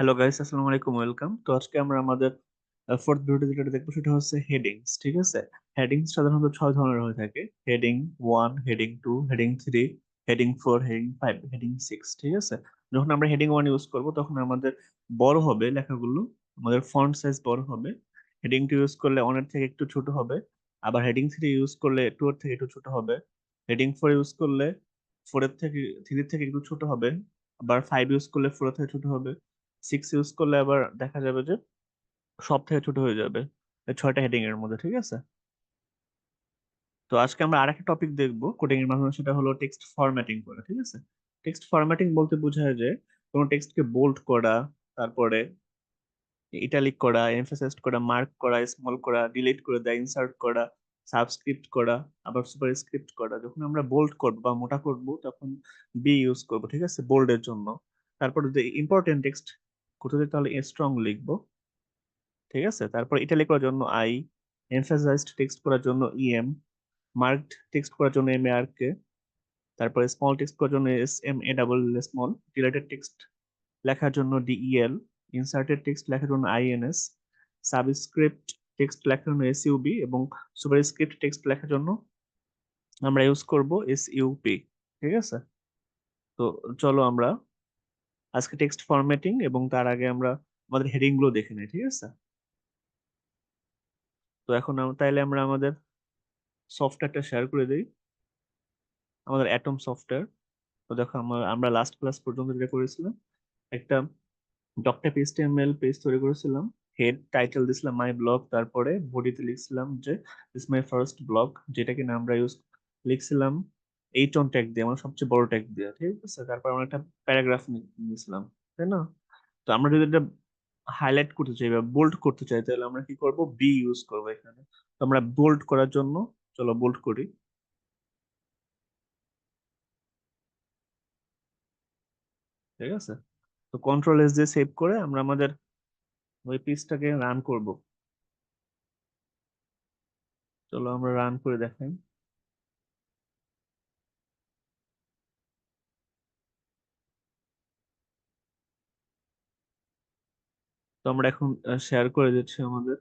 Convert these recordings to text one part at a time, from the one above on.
Hello guys, আসসালামু আলাইকুম, welcome. তো আজকে আমরা আমাদের ফোর্থ ভিডিওতে যেটা দেখবো সেটা হচ্ছে হেডিংস। ঠিক আছে, হেডিংস সাধারণত 6 ধরনের হয়ে থাকে: heading 1, heading 2, heading 3, heading 4, heading 5, heading 6। ঠিক আছে, যখন আমরা হেডিং 1 ইউজ করব তখন আমাদের বড় হবে লেখাগুলো, আমাদের ফন্ট সাইজ বড় হবে। হেডিং 2 ইউজ করলে 1 এর থেকে একটু ছোট হবে। আবার হেডিং 3 ইউজ করলে 2 এর থেকে একটু ছোট হবে। হেডিং 4 ইউজ করলে 4 এর থেকে 3 এর থেকে একটু ছোট হবে। আবার 5 ইউজ করলে 4 এর থেকে ছোট হবে। 6 ইউজ করলে আবার দেখা যাবে যে সব থেকে ছোট হয়ে যাবে এই 6টা হেডিং এর মধ্যে। ঠিক আছে, তো আজকে আমরা আরেকটা টপিক দেখবো কোডিং এর মাধ্যমে, সেটা হলো টেক্সট ফরম্যাটিং করা। ঠিক আছে, টেক্সট ফরম্যাটিং বলতে বোঝায় যে কোনো টেক্সটকে বোল্ড করা, তারপরে ইটালিক করা, এমফাসাইজ করা, মার্ক করা, স্মল করা, ডিলিট করে দেয়, ইনসার্ট করা, সাবস্ক্রিপ্ট করা, আবার সুপারস্ক্রিপ্ট করা। যখন আমরা বোল্ড করব বা মোটা করব তখন বি ইউজ করব। ঠিক আছে, বোল্ডের জন্য। তারপর যদি ইম্পর্টেন্ট টেক্সট করতে চাই তাহলে স্ট্রং লিখবো। ঠিক আছে, তারপর ইটালিক করার জন্য আই, এমফাসাইজড টেক্সট করার জন্য ইএম, মার্কড টেক্সট করার জন্য এম এ আর কে, তারপর স্মল টেক্সট করার জন্য S M A double small, deleted text লেখার জন্য ডিইএল, ইনসার্টেড টেক্সট লেখার জন্য আইএনএস, সাবস্ক্রিপ্ট টেক্সট লেখার জন্য এসইউবি এবং সুপারস্ক্রিপ্ট টেক্সট লেখার জন্য আমরা ইউজ করব এসইউপি। ঠিক আছে, তো চলো আমরা আজকে টেক্সট ফরম্যাটিং এবং তার আগে আমরা আমাদের হেডিং গুলো দেখে নিই। ঠিক আছে, তো এখন তাইলে আমরা আমাদের সফটওয়্যারটা শেয়ার করে দিই, আমাদের অ্যাটম সফটওয়্যার। তো দেখো আমরা লাস্ট ক্লাস পর্যন্ত যেটা করেছিলাম, একটা ডক্টর এইচটিএমএল পেজ তৈরি করেছিলাম। হেড টাইটেল দিছিলাম মাই ব্লগ, তারপরে বডিতে লিখছিলাম যে দিস মাই ফার্স্ট ব্লগ, যেটা কিনা আমরা লিখছিলাম 8 অন ট্যাগ দিয়ে, আমার সবচেয়ে বড় ট্যাগ দিয়ে। ঠিক আছে, তারপর আমরা একটা প্যারাগ্রাফ নিয়েছিলাম, তাই না? তো আমরা যদি এটা হাইলাইট করতে চাই বা বোল্ড করতে চাই তাহলে আমরা কি করব, বি ইউজ করবো এখানে। তো আমরা বোল্ড করার জন্য চলো বোল্ড করি। ঠিক আছে, তো কন্ট্রোল এস দিয়ে সেভ করে আমরা আমাদের ওই পেজটাকে রান করব। চলো আমরা রান করে দেখাই। তো আমরা এখন শেয়ার করে দিচ্ছি আমাদের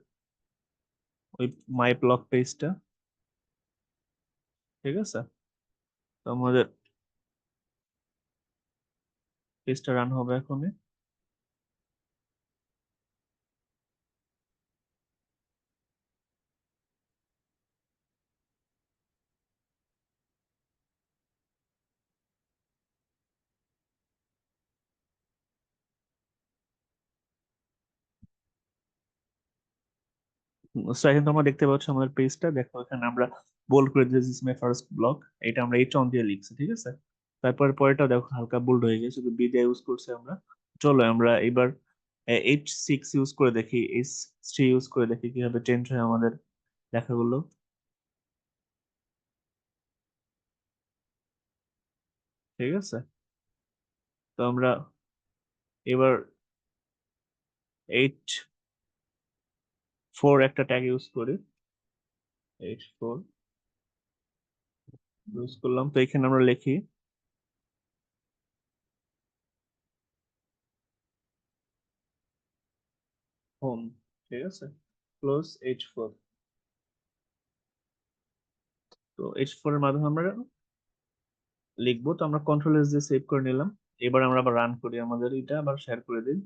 ওই মাই ব্লগ পেজটা। ঠিক আছে, তো আমাদের পেজটা রান হবে এখনই। তো এখন তোমরা দেখতে পাচ্ছ আমাদের পেজটা, দেখো এখানে আমরা বোল্ড করে দিয়েছি দিস মাই ফার্স্ট ব্লগ। এটা আমরা এইচ অন দিয়ে লিখছি। ঠিক আছে, তারপর পরেরটা দেখো হালকা বোল্ড হয়ে গেছে, শুধু বি দিয়ে ইউজ করছি আমরা। চলো আমরা এবার H6 ইউজ করে দেখি, H3 ইউজ করে দেখি কিভাবে চেঞ্জ হয় আমাদের লেখাগুলো। ঠিক আছে, তো আমরা এবার H4 একটা ট্যাগ ইউজ করি। H4 ইউজ করলাম, তো এখানে আমরা লিখি হোম। ঠিক আছে, ক্লোজ H4। তো H4 এর মাধ্যমে আমরা লিখবো। তো আমরা কন্ট্রোল এস দিয়ে সেভ করে নিলাম। এবার আমরা আবার রান করি, আমাদের এটা আবার শেয়ার করে দিই।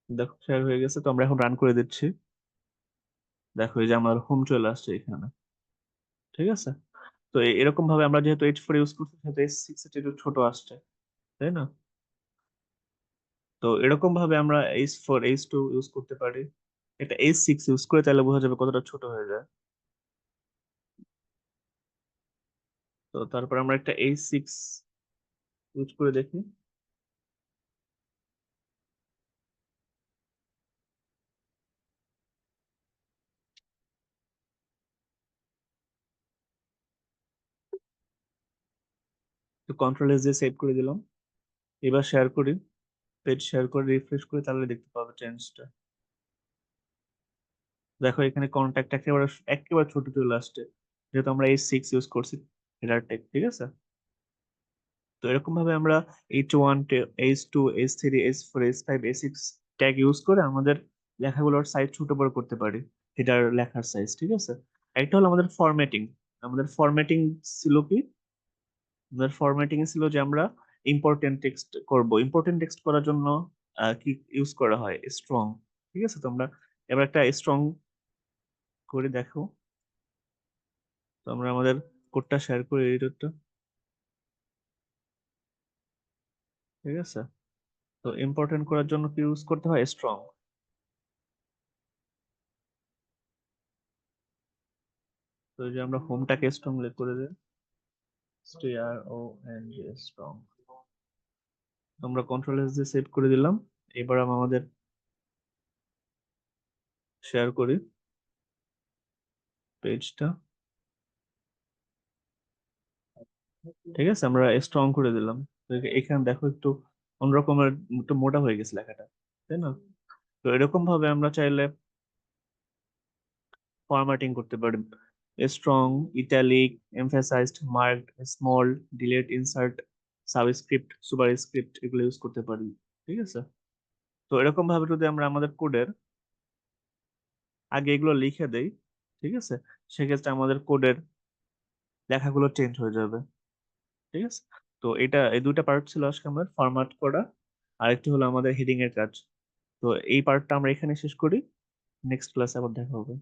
দেখো শেয়ার হয়ে গেছে, তো আমরা এখন রান করে দিচ্ছি। দেখো এই যে আমার হোম চলে আসছে এখানে। ঠিক আছে, তো এরকম ভাবে আমরা যেহেতু H4 ইউজ করছি সেহেতু H6 এর একটু ছোট আসছে, তাই না? তো এরকম ভাবে আমরা H4 H2 ইউজ করতে পারি। এটা H6 ইউজ করে তাহলে বোঝা যাবে কতটা ছোট হয়ে যায়। তো তারপর আমরা একটা H6 ইউজ করে দেখি। তো কন্ট্রোল এস দিয়ে সেভ করে দিলাম। এবার শেয়ার করি, পেজ শেয়ার করে রিফ্রেশ করি, তাহলে দেখতে পাবে চেঞ্জটা। দেখো এখানে কন্ট্যাক্ট একেবারে একেবারে ছোট চলে আসছে। যেহেতু আমরা H6 ইউজ করছি হেডার ট্যাগ, ঠিক আছে। তো এরকম ভাবে আমরা H1, H2, H3, H4, H5, H6 tag use করে আমাদের লেখাগুলোর সাইজ ছোট বড় করতে পারি, হেডার লেখার সাইজ, ঠিক আছে। একটা হলো আমাদের ফরম্যাটিং। আমাদের ফরম্যাটিং ছিল কি, আমাদের ফরম্যাটিং ছিল যে আমরা ইম্পর্টেন্ট টেক্সট করব। ইম্পর্টেন্ট টেক্সট করার জন্য কি ইউজ করা হয়, স্ট্রং, ঠিক আছে। তো আমরা এবার একটা স্ট্রং করে দেখো। তো আমরা আমাদের কোডটা শেয়ার করি, এডিটরটা, ঠিক আছে। তো ইম্পর্টেন্ট করার জন্য কি ইউজ করতে হয়, স্ট্রং। তো এই যে আমরা হোমটাকে স্ট্রং করে দিই, স্ট্রং। আমরা কন্ট্রোল এস দিয়ে সেভ করে দিলাম। এবার আমি আমাদের শেয়ার করি পেজটা, ঠিক আছে। আমরা স্ট্রং করে দিলাম। তো এখানে দেখো একটু অন্যরকমের, একটু মোটা হয়ে গেছে লেখাটা, তাই না? তো এরকম ভাবে আমরা চাইলে ফরম্যাটিং করতে পারি, strong, italic, emphasised, marked, small, delete, insert, subscript, superscript, এগুলো ইউজ করতে পারি, ঠিক আছে। তো এরকম ভাবে যদি আমরা আমাদের কোডের আগে এগুলো লিখে দেই, ঠিক আছে, সেক্ষেত্রে আমাদের কোডের লেখাগুলো চেঞ্জ হয়ে যাবে, ঠিক আছে। তো এটা, এই দুইটা পার্ট ছিল আজকে আমার, ফরম্যাট করা, আরেকটি হলো আমাদের হেডিং এর কাজ। তো এই পার্টটা আমরা এখানে শেষ করি, নেক্সট ক্লাসে আবার দেখা হবে।